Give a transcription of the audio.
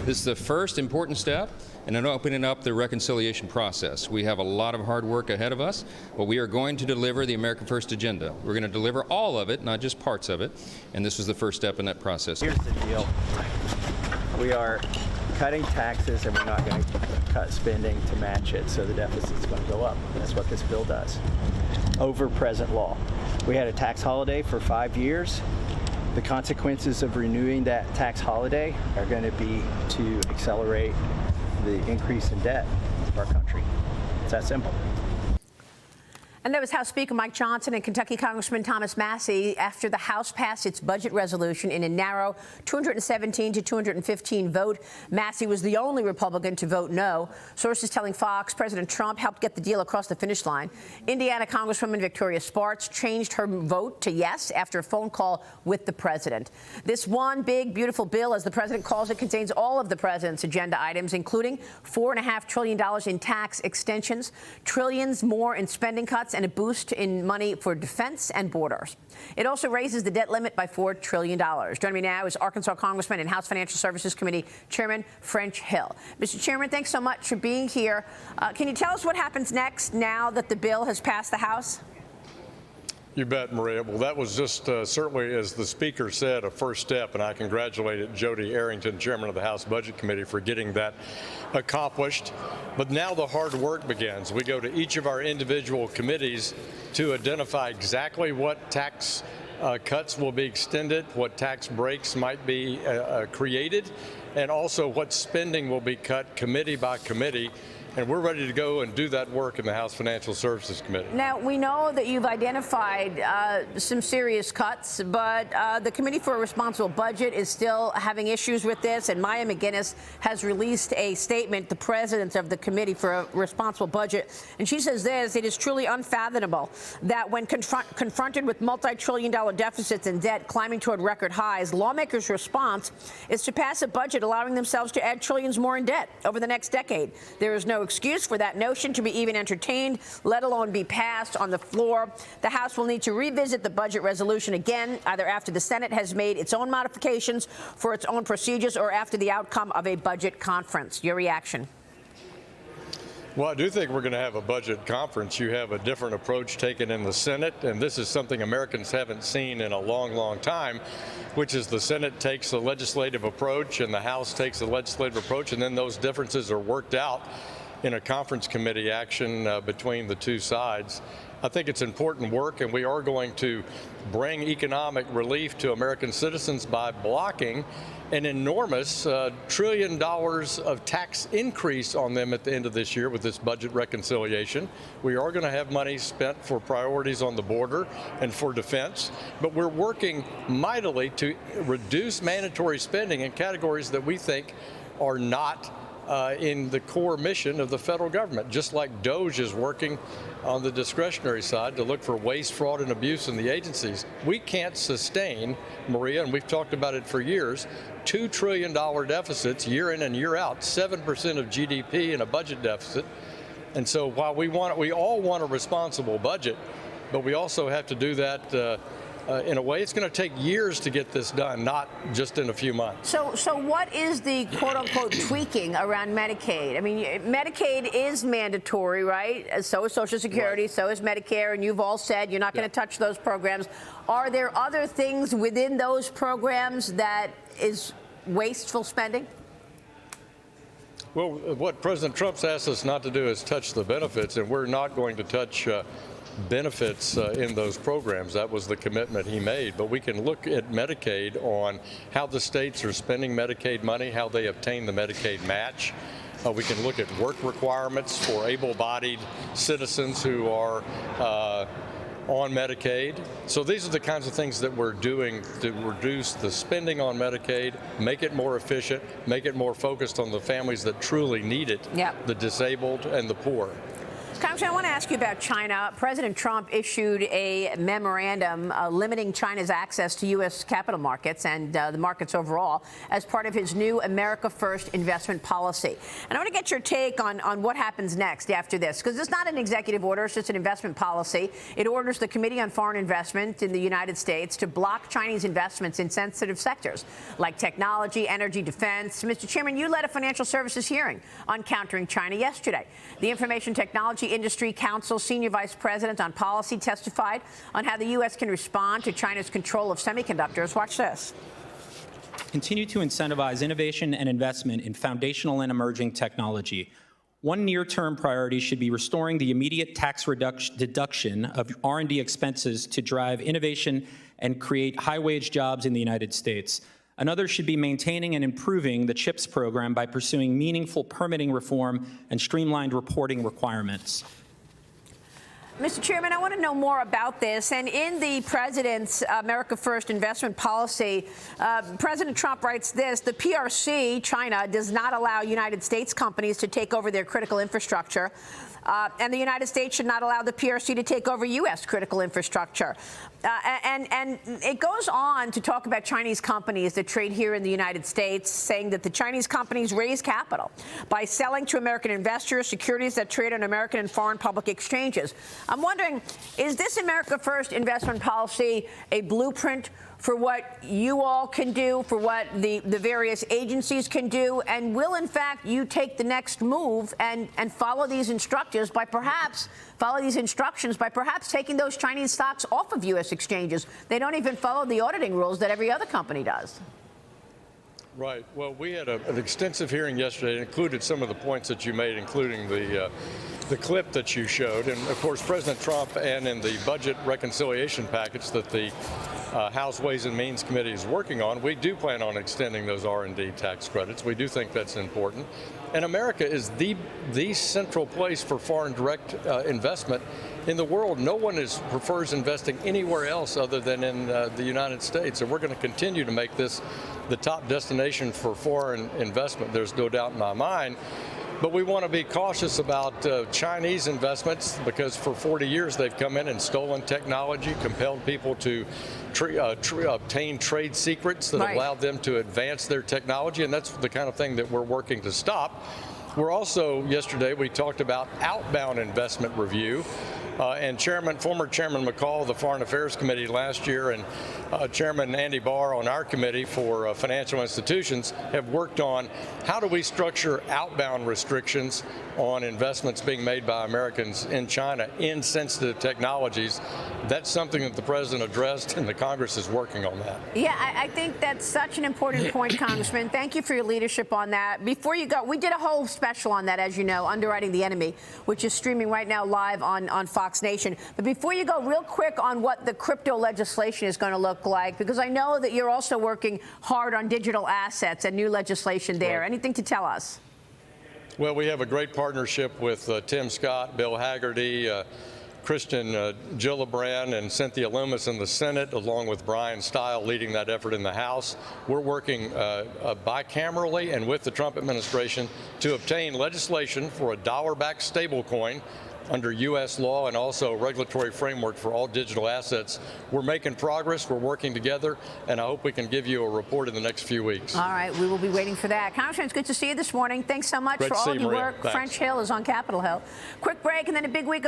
This is the first important step in opening up the reconciliation process. We have a lot of hard work ahead of us, but we are going to deliver the America First agenda. We're going to deliver all of it, not just parts of it, and this was the first step in that process. Here's the deal. We are cutting taxes, and we're not going to cut spending to match it, so the deficit's going to go up. That's what this bill does, over present law. We had a tax holiday for 5 years. The consequences of renewing that tax holiday are going to be to accelerate the increase in debt of our country. It's that simple. And that was House Speaker Mike Johnson and Kentucky Congressman Thomas Massie after the House passed its budget resolution in a narrow 217 to 215 vote. Massie was the only Republican to vote no. Sources telling Fox President Trump helped get the deal across the finish line. Indiana Congresswoman Victoria Spartz changed her vote to yes after a phone call with the president. This one big, beautiful bill, as the president calls it, contains all of the president's agenda items, including $4.5 trillion in tax extensions, trillions more in spending cuts, and a boost in money for defense and borders. It also raises the debt limit by $4 trillion. Joining me now is Arkansas Congressman and House Financial Services Committee Chairman French Hill. Mr. Chairman, thanks so much for being here. Can you tell us what happens next now that the bill has passed the House? You bet, Maria. Well, that was just certainly, as the Speaker said, a first step, and I congratulated Jody Arrington, Chairman of the House Budget Committee, for getting that accomplished. But now the hard work begins. We go to each of our individual committees to identify exactly what tax cuts will be extended, what tax breaks might be created, and also what spending will be cut committee by committee. And we're ready to go and do that work in the House Financial Services Committee. Now, we know that you've identified some serious cuts, but the Committee for a Responsible Budget is still having issues with this. And Maya McGinnis has released a statement, the president of the Committee for a Responsible Budget. And she says this: it is truly unfathomable that when confronted with multi-trillion-dollar deficits and debt climbing toward record highs, lawmakers' response is to pass a budget allowing themselves to add trillions more in debt over the next decade. There is no excuse for that notion to be even entertained, let alone be passed on the floor. The House will need to revisit the budget resolution again, either after the Senate has made its own modifications for its own procedures or after the outcome of a budget conference. Your reaction? Well, I do think we're going to have a budget conference. You have a different approach taken in the Senate, and this is something Americans haven't seen in a long, long time, which is the Senate takes a legislative approach and the House takes a legislative approach, and then those differences are worked out in a conference committee action between the two sides. I think it's important work, and we are going to bring economic relief to American citizens by blocking an enormous $1 trillion of tax increase on them at the end of this year with this budget reconciliation. We are going to have money spent for priorities on the border and for defense, but we're working mightily to reduce mandatory spending in categories that we think are not in the core mission of the federal government, just like DOGE is working on the discretionary side to look for waste, fraud, and abuse in the agencies. We can't sustain, Maria, and we've talked about it for years, $2 trillion deficits year in and year out, 7% of GDP in a budget deficit. And so while we all want a responsible budget, but we also have to do that in a way. It's going to take years to get this done, not just in a few months. So what is the quote-unquote tweaking around Medicaid? I mean, Medicaid is mandatory, right? So is Social Security, right. So is Medicare, and you've all said you're not going to touch those programs. Are there other things within those programs that is wasteful spending? Well, what President Trump's asked us not to do is touch the benefits, and we're not going to touch benefits in those programs. That was the commitment he made. But we can look at Medicaid on how the states are spending Medicaid money, how they obtain the Medicaid match. We can look at work requirements for able-bodied citizens who are on Medicaid. So these are the kinds of things that we're doing to reduce the spending on Medicaid, make it more efficient, make it more focused on the families that truly need it, the disabled and the poor. Congressman, I want to ask you about China. President Trump issued a memorandum limiting China's access to U.S. capital markets and the markets overall as part of his new America First investment policy. And I want to get your take on what happens next after this, because it's not an executive order, it's just an investment policy. It orders the Committee on Foreign Investment in the United States to block Chinese investments in sensitive sectors like technology, energy, defense. Mr. Chairman, you led a financial services hearing on countering China yesterday. The Information Technology Industry Council Senior Vice President on Policy testified on how the U.S. can respond to China's control of semiconductors. Watch this. Continue to incentivize innovation and investment in foundational and emerging technology. One near-term priority should be restoring the immediate tax deduction of R&D expenses to drive innovation and create high-wage jobs in the United States. Another should be maintaining and improving the CHIPS program by pursuing meaningful permitting reform and streamlined reporting requirements. Mr. Chairman, I want to know more about this. And in the president's America First investment policy, President Trump writes this: the PRC, China, does not allow United States companies to take over their critical infrastructure. And the United States should not allow the PRC to take over U.S. critical infrastructure. And it goes on to talk about Chinese companies that trade here in the United States, saying that the Chinese companies raise capital by selling to American investors securities that trade on American and foreign public exchanges. I'm wondering, is this America First investment policy a blueprint for what you all can do, for what the various agencies can do? And will, in fact, you take the next move and follow these instructions by perhaps taking those Chinese stocks off of U.S. exchanges? They don't even follow the auditing rules that every other company does. Right. Well, we had an extensive hearing yesterday. It included some of the points that you made, including the clip that you showed. And, of course, President Trump, and in the budget reconciliation package that the House Ways and Means Committee is working on, we do plan on extending those R&D tax credits. We do think that's important. And America is the central place for foreign direct investment in the world. No one prefers investing anywhere else other than in the United States. And we're going to continue to make this the top destination for foreign investment. There's no doubt in my mind. But we want to be cautious about Chinese investments, because for 40 years they've come in and stolen technology, compelled people to obtain trade secrets that allowed them to advance their technology, and that's the kind of thing that we're working to stop. We're also, yesterday, we talked about outbound investment review. And former Chairman McCall of the Foreign Affairs Committee last year, and Chairman Andy Barr on our committee for financial institutions have worked on how do we structure outbound restrictions on investments being made by Americans in China in sensitive technologies. That's something that the President addressed, and the Congress is working on that. Yeah, I think that's such an important point, Congressman. Thank you for your leadership on that. Before you go, we did a whole special on that, as you know, Underwriting the Enemy, which is streaming right now live on Fox Nation. But before you go, real quick on what the crypto legislation is going to look like, because I know that you're also working hard on digital assets and new legislation there. Right. Anything to tell us? Well, we have a great partnership with Tim Scott, Bill Haggerty, Christian Gillibrand, and Cynthia Loomis in the Senate, along with Brian Stile leading that effort in the House. We're working bicamerally and with the Trump administration to obtain legislation for a dollar-backed stablecoin under U.S. law, and also a regulatory framework for all digital assets. We're making progress. We're working together, and I hope we can give you a report in the next few weeks. All right. We will be waiting for that. Congressman, it's good to see you this morning. Thanks so much for all of your work. Thanks. French Hill is on Capitol Hill. Quick break, and then a big week